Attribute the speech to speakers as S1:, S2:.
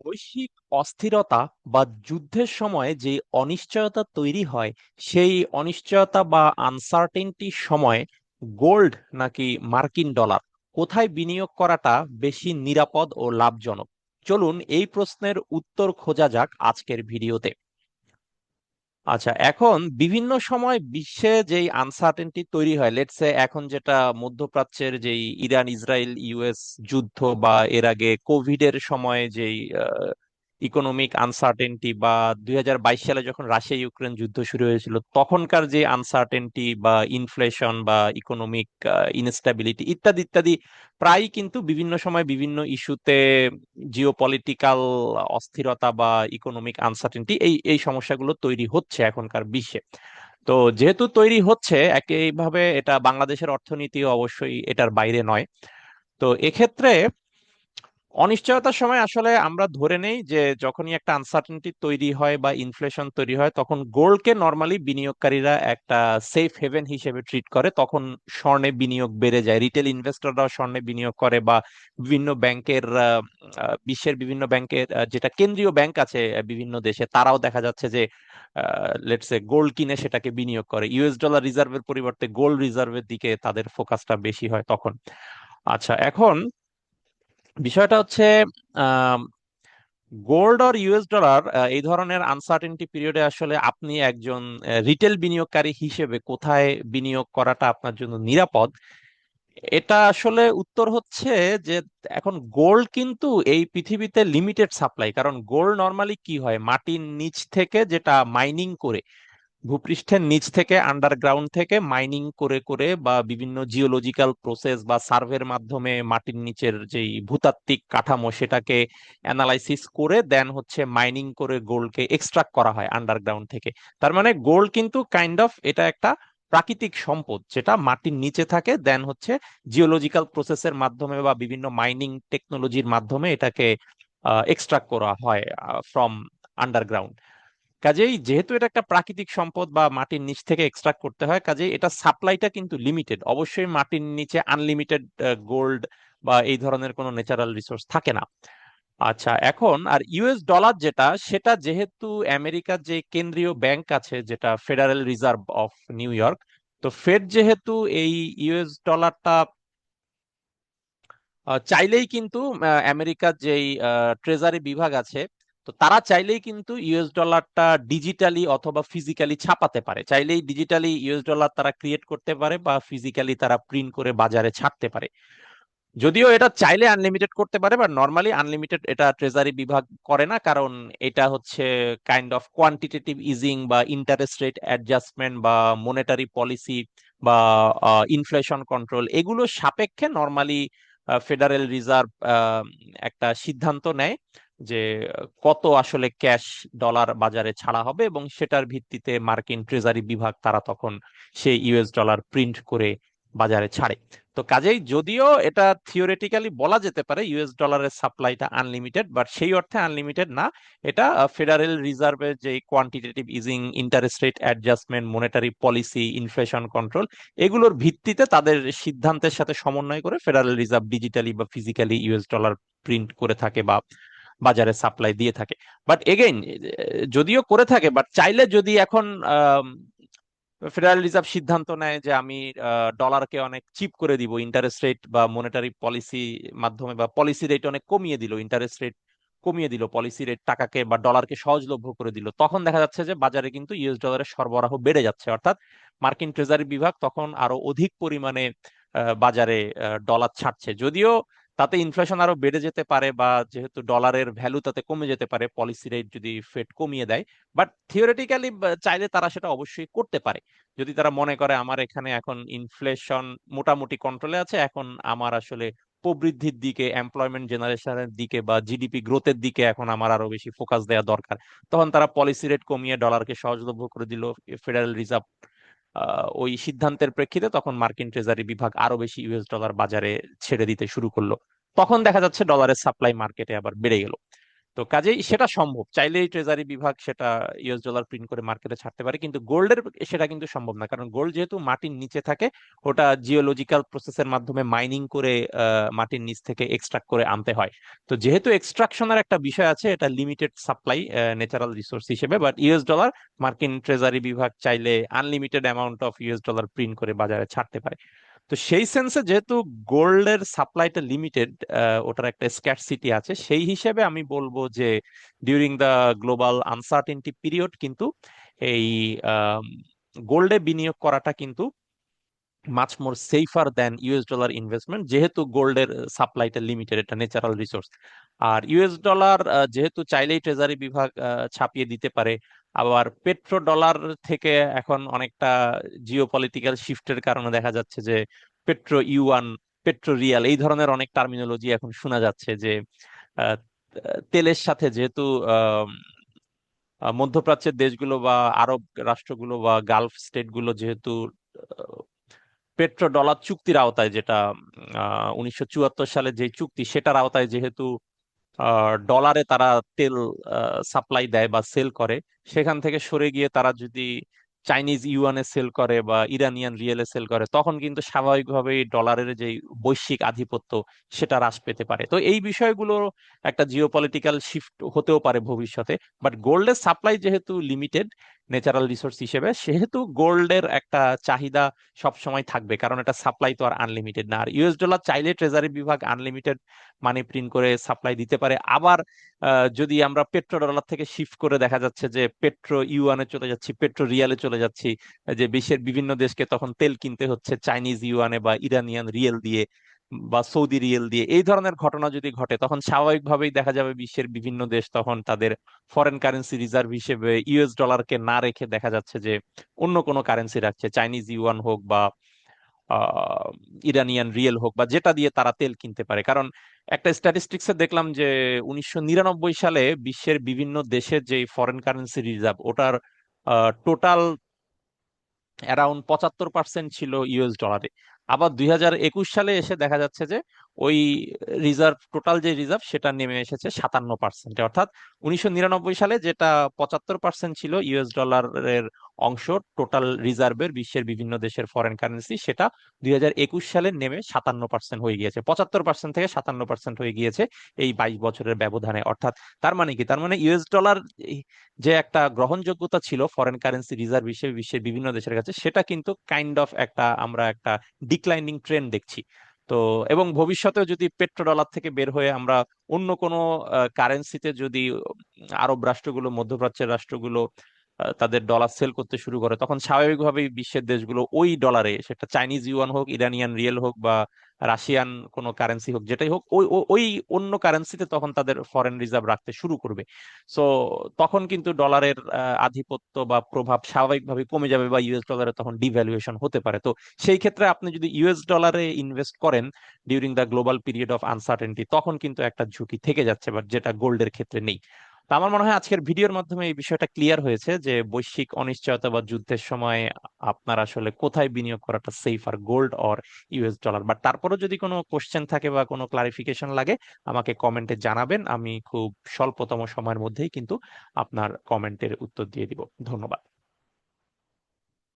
S1: বৈশ্বিক অস্থিরতা বা যুদ্ধের সময় যে অনিশ্চয়তা তৈরি হয়, সেই অনিশ্চয়তা বা আনসার্টেনটির সময় গোল্ড নাকি মার্কিন ডলার, কোথায় বিনিয়োগ করাটা বেশি নিরাপদ ও লাভজনক? চলুন এই প্রশ্নের উত্তর খোঁজা যাক আজকের ভিডিওতে। আচ্ছা, এখন বিভিন্ন সময় বিশ্বে যেই আনসার্টেনটি তৈরি হয়, লেটস সে এখন যেটা মধ্যপ্রাচ্যের যেই ইরান ইসরায়েল ইউএস যুদ্ধ, বা এর আগে কোভিড এর সময় যেই ইকোনমিক আনসার্টেনটি, বা 2022 সালে যখন রাশিয়া ইউক্রেন যুদ্ধ শুরু হয়েছিল তখনকার যে আনসার্টেনটি বা ইনফ্লেশন বা ইকোনমিক ইনস্টেবিলিটি ইত্যাদি ইত্যাদি, প্রায় কিন্তু বিভিন্ন সময় বিভিন্ন ইস্যুতে জিওপলিটিক্যাল অস্থিরতা বা ইকোনমিক আনসার্টেনটি, এই এই সমস্যাগুলো তৈরি হচ্ছে এখনকার বিশ্বে। তো যেহেতু তৈরি হচ্ছে, একইভাবে এটা বাংলাদেশের অর্থনীতি অবশ্যই এটার বাইরে নয়। তো এক্ষেত্রে অনিশ্চয়তার সময় আসলে আমরা ধরে নেই যে যখনই একটা আনসার্টেনটি তৈরি হয় বা ইনফ্লেশন তৈরি হয়, তখন গোল্ডকে নর্মালি বিনিয়োগকারীরা একটা সেফ হেভেন হিসেবে ট্রিট করে। তখন স্বর্ণে বিনিয়োগ বেড়ে যায়, রিটেল ইনভেস্টররাও স্বর্ণে বিনিয়োগ করে, বা বিভিন্ন ব্যাংকের বিশ্বের বিভিন্ন ব্যাংকের যেটা কেন্দ্রীয় ব্যাংক আছে বিভিন্ন দেশে, তারাও দেখা যাচ্ছে যে লেটসে গোল্ড কিনে সেটাকে বিনিয়োগ করে। ইউএস ডলার রিজার্ভের পরিবর্তে গোল্ড রিজার্ভের দিকে তাদের ফোকাসটা বেশি হয় তখন। আচ্ছা, এখন বিষয়টা হচ্ছে গোল্ড আর ইউএস ডলার, এই ধরনের আনসার্টেনটি পিরিয়ডে আসলে আপনি একজন রিটেল বিনিয়োগকারী হিসেবে কোথায় বিনিয়োগ করাটা আপনার জন্য নিরাপদ? এটা আসলে উত্তর হচ্ছে যে এখন গোল্ড কিন্তু এই পৃথিবীতে লিমিটেড সাপ্লাই। কারণ গোল্ড নর্মালি কি হয়, মাটির নিচ থেকে যেটা মাইনিং করে, ভূপৃষ্ঠের নিচ থেকে আন্ডারগ্রাউন্ড থেকে মাইনিং করে করে বা বিভিন্ন জিওলজিক্যাল প্রসেস বা সার্ভের মাধ্যমে মাটির নিচের যেই ভূতাত্ত্বিক কাঠামো সেটাকে অ্যানালাইসিস করে দেন হচ্ছে মাইনিং করে গোল্ডকে এক্সট্রাক্ট করা হয় আন্ডারগ্রাউন্ড থেকে। তার মানে গোল্ড কিন্তু কাইন্ড অফ এটা একটা প্রাকৃতিক সম্পদ যেটা মাটির নিচে থাকে, দেন হচ্ছে জিওলজিক্যাল প্রসেসের মাধ্যমে বা বিভিন্ন মাইনিং টেকনোলজির মাধ্যমে এটাকে এক্সট্রাক্ট করা হয় ফ্রম আন্ডারগ্রাউন্ড। কাজেই যেহেতু এটা একটা প্রাকৃতিক সম্পদ বা মাটির নিচ থেকে এক্সট্রাক্ট করতে হয়, কাজেই এটা সাপ্লাইটা কিন্তু লিমিটেড। অবশ্যই মাটির নিচে আনলিমিটেড গোল্ড বা এই ধরনের কোনো ন্যাচারাল রিসোর্স থাকে না। আচ্ছা, এখন আর ইউএস ডলার যেটা, সেটা যেহেতু আমেরিকার যে কেন্দ্রীয় ব্যাংক আছে যেটা federal reserve of new York, তো ফেড যেহেতু এই ইউএস ডলারটা চাইলেই কিন্তু আমেরিকার যেই ট্রেজারি বিভাগ আছে, তো তারা চাইলেই কিন্তু ইউএস ডলারটা ডিজিটালি অথবা ফিজিক্যালি ছাপাতে পারে। চাইলেই ডিজিটালি ইউএস ডলার তারা ক্রিয়েট করতে পারে বা ফিজিক্যালি তারা প্রিন্ট করে বাজারে ছাড়তে পারে। যদিও এটা চাইলে আনলিমিটেড করতে পারে, বা নর্মালি আনলিমিটেড এটা ট্রেজারি বিভাগ করে না, কারণ এটা হচ্ছে কাইন্ড অফ কোয়ান্টিটেটিভ ইজিং বা ইন্টারেস্ট রেট অ্যাডজাস্টমেন্ট বা মনেটারি পলিসি বা ইনফ্লেশন কন্ট্রোল, এগুলো সাপেক্ষে নর্মালি ফেডারেল রিজার্ভ একটা সিদ্ধান্ত নেয় যে কত আসলে ক্যাশ ডলার বাজারে ছাড়া হবে, এবং সেটার ভিত্তিতে মার্কিন ট্রেজারি বিভাগ তারা তখন সেই ইউএস ডলার প্রিন্ট করে বাজারে ছাড়ে। তো কাজেই যদিও এটা থিওরেটিক্যালি বলা যেতে পারে ইউএস ডলারের সাপ্লাইটা আনলিমিটেড, বাট সেই অর্থে আনলিমিটেড না। এটা ফেডারেল রিজার্ভের যে quantitative easing, interest rate adjustment, monetary policy, inflation control, এগুলোর ভিত্তিতে তাদের সিদ্ধান্তের সাথে সমন্বয় করে ফেডারেল রিজার্ভ ডিজিটালি বা ফিজিক্যালি ইউএস ডলার প্রিন্ট করে থাকে বা বাজারে সাপ্লাই দিয়ে থাকে। বাট এগেইন, যদিও করে থাকে, বাট চাইলে যদি এখন ফেডারেল রিজার্ভ সিদ্ধান্ত নেয় যে আমি ডলারকে অনেক চিপ করে দিব ইন্টারেস্ট রেট বা মনেটারি পলিসি মাধ্যমে, বা পলিসি রেট অনেক কমিয়ে দিল, ইন্টারেস্ট রেট কমিয়ে দিল, পলিসি রেট টাকাকে বা ডলারকে সহজলভ্য করে দিল, তখন দেখা যাচ্ছে যে বাজারে কিন্তু ইউএস ডলারের সরবরাহ বেড়ে যাচ্ছে। অর্থাৎ মার্কিন ট্রেজারি বিভাগ তখন আরো অধিক পরিমাণে বাজারে ডলার ছাড়ছে। যদিও তাতে ইনফ্লেশন আরো বেড়ে যেতে পারে, বা যেহেতু ডলারের ভ্যালু তাতে কমে যেতে পারে পলিসি রেট যদি ফেড কমিয়ে দেয়। বাট থিওরেটিক্যালি চাইলে তারা সেটা অবশ্যই করতে পারে। যদি তারা মনে করে আমার এখানে এখন ইনফ্লেশন মোটামুটি কন্ট্রোলে আছে, এখন আমার আসলে প্রবৃদ্ধির দিকে, এমপ্লয়মেন্ট জেনারেশনের দিকে বা জিডিপি গ্রোথের দিকে এখন আমার আরো বেশি ফোকাস দেওয়া দরকার, তখন তারা পলিসি রেট কমিয়ে ডলারকে সহজলভ্য করে দিল। ফেডারেল রিজার্ভ ওই সিদ্ধান্তের প্রেক্ষিতে তখন মার্কিন ট্রেজারি বিভাগ আরো বেশি ইউএস ডলার বাজারে ছেড়ে দিতে শুরু করলো। তখন দেখা যাচ্ছে ডলারের সাপ্লাই মার্কেটে আবার বেড়ে গেল। তো কাজেই সেটা সম্ভব, চাইলেই ট্রেজারি বিভাগ সেটা ইউএস ডলার প্রিন্ট করে মার্কেটে ছাড়তে পারে, কিন্তু গোল্ডের সেটা কিন্তু সম্ভব না, কারণ গোল্ড যেহেতু মাটির নিচে থাকে, ওটা জিওলজিক্যাল প্রসেসের মাধ্যমে মাইনিং করে মাটির নিচ থেকে এক্সট্রাক্ট করে আনতে হয়। তো যেহেতু এক্সট্রাকশনের একটা বিষয় আছে, এটা লিমিটেড সাপ্লাই ন্যাচারাল রিসোর্স হিসেবে, বাট ইউএস ডলার মার্কিন ট্রেজারি বিভাগ চাইলে unlimited amount of US dollar print করে বাজারে ছাড়তে পারে। তো সেই সেন্সে যেহেতু গোল্ডের সাপ্লাইটা লিমিটেড, ওটার একটা স্ক্যারসিটি আছে, সেই হিসেবে আমি বলবো যে during the global uncertainty period কিন্তু এই গোল্ডে বিনিয়োগ করাটা কিন্তু মাচ মোর সেফার দেন ইউএস ডলার ইনভেস্টমেন্ট, যেহেতু গোল্ডের সাপ্লাইটা লিমিটেড, এটা ন্যাচারাল রিসোর্স। আর ইউএস ডলার যেহেতু চাইলেই ট্রেজারি বিভাগ ছাপিয়ে দিতে পারে, আবার পেট্রো ডলার থেকে এখন অনেকটা জিও পলিটিক্যাল শিফটের কারণে দেখা যাচ্ছে যে পেট্রো ইউয়ান, পেট্রো রিয়াল, এই ধরনের অনেক টার্মিনোলজি এখন শোনা যাচ্ছে যে আহ, তেলের সাথে যেহেতু আহ, মধ্যপ্রাচ্যের দেশগুলো বা আরব রাষ্ট্রগুলো বা গালফ স্টেটগুলো যেহেতু পেট্রো ডলার চুক্তির আওতায়, যেটা 1974 সালে যে চুক্তি, সেটার আওতায় যেহেতু ডলারে তারা তেল সাপ্লাই দেয় বা সেল করে, সেখান থেকে সরে গিয়ে তারা যদি চাইনিজ ইউয়ানে সেল করে বা ইরানিয়ান রিয়েলে সেল করে, তখন কিন্তু স্বাভাবিকভাবেই ডলারের যে বৈশ্বিক আধিপত্য সেটা হ্রাস পেতে পারে। তো এই বিষয়গুলো একটা জিওপলিটিক্যাল শিফট হতেও পারে ভবিষ্যতে। বাট গোল্ডের সাপ্লাই যেহেতু লিমিটেড ন্যাচারাল রিসোর্স হিসেবে, সেহেতু গোল্ডের একটা চাহিদা সব সময় থাকবে, কারণ এটা সাপ্লাই তো আর আনলিমিটেড না। আর ইউএস ডলার চাইলে ট্রেজারি বিভাগ আনলিমিটেড মানি প্রিন্ট করে সাপ্লাই দিতে পারে। আবার যদি আমরা পেট্রো ডলার থেকে শিফট করে দেখা যাচ্ছে যে পেট্রো ইউয়ানে চলে যাচ্ছি, পেট্রো রিয়ালে চলে যাচ্ছি, যে বিশ্বের বিভিন্ন দেশকে তখন তেল কিনতে হচ্ছে চাইনিজ ইউয়ানে বা ইরানিয়ান রিয়েল দিয়ে বা সৌদি রিয়েল দিয়ে, এই ধরনের ঘটনা যদি ঘটে, তখন স্বাভাবিকভাবেই দেখা যাবে বিশ্বের বিভিন্ন দেশ তখন তাদের ফরেন কারেন্সি রিজার্ভ হিসেবে ইউএস ডলারকে না রেখে দেখা যাচ্ছে যে অন্য কোনো কারেন্সি রাখছে, চাইনিজ ইউয়ান হোক বা আহ, ইরানিয়ান রিয়েল হোক, বা যেটা দিয়ে তারা তেল কিনতে পারে। কারণ একটা স্ট্যাটিস্টিক্সে দেখলাম যে 1999 সালে বিশ্বের বিভিন্ন দেশের যে ফরেন কারেন্সি রিজার্ভ, ওটার টোটাল অ্যারাউন্ড 75% ছিল ইউএস ডলারে। আবার 2021 সালে এসে দেখা যাচ্ছে যে ওই রিজার্ভ, টোটাল যে রিজার্ভ, সেটা নেমে এসেছে 57%। অর্থাৎ 1999 সালে যেটা 75% ছিল ইউএস ডলারের অংশ টোটাল রিজার্ভের বিশ্বের বিভিন্ন দেশের ফরেন কারেন্সি, সেটা 2021 সালে নেমে 57% হয়ে গিয়েছে, 75% থেকে 57% হয়ে গিয়েছে এই 22 বছরের ব্যবধানে। অর্থাৎ তার মানে কি, তার মানে ইউএস ডলার যে একটা গ্রহণযোগ্যতা ছিল ফরেন কারেন্সি রিজার্ভ হিসেবে বিশ্বের বিভিন্ন দেশের কাছে, সেটা কিন্তু কাইন্ড অফ একটা, আমরা একটা ডিক্লাইনিং ট্রেন্ড দেখছি। তো এবং ভবিষ্যতেও যদি পেট্রো ডলার থেকে বের হয়ে আমরা অন্য কোনো কারেন্সিতে যদি আরব রাষ্ট্রগুলো, মধ্যপ্রাচ্যের রাষ্ট্রগুলো তাদের ডলার সেল করতে শুরু করে, তখন স্বাভাবিকভাবেই বিশ্বের দেশগুলো ওই ডলারে, সেটা চাইনিজ ইউয়ান হোক, ইরানিয়ান রিয়েল হোক বা রাশিয়ান কোনো কারেন্সি হোক, যেটাই হোক, ওই অন্য কারেন্সিতে তখন তাদের ফরেন রিজার্ভ রাখতে শুরু করবে। সো তখন কিন্তু ডলারের আধিপত্য বা প্রভাব স্বাভাবিকভাবে কমে যাবে, বা ইউএস ডলারে তখন ডিভ্যালুয়েশন হতে পারে। তো সেই ক্ষেত্রে আপনি যদি ইউএস ডলারে ইনভেস্ট করেন during the global period of uncertainty, তখন কিন্তু একটা ঝুঁকি থেকে যাচ্ছে, বাট যেটা গোল্ডের ক্ষেত্রে নেই। তো আমার মনে হয় আজকের ভিডিওর মাধ্যমে এই বিষয়টা ক্লিয়ার হয়েছে যে বৈশ্বিক অনিশ্চয়তা বা যুদ্ধের সময় আপনার আসলে কোথায় বিনিয়োগ করাটা সেফ, আর gold or US dollar. But তারপরও যদি কোনো কোশ্চেন থাকে বা কোনো ক্লারিফিকেশন লাগে, আমাকে কমেন্টে জানাবেন, আমি খুব স্বল্পতম সময়ের মধ্যেই কিন্তু আপনার কমেন্টের উত্তর দিয়ে দিব। ধন্যবাদ।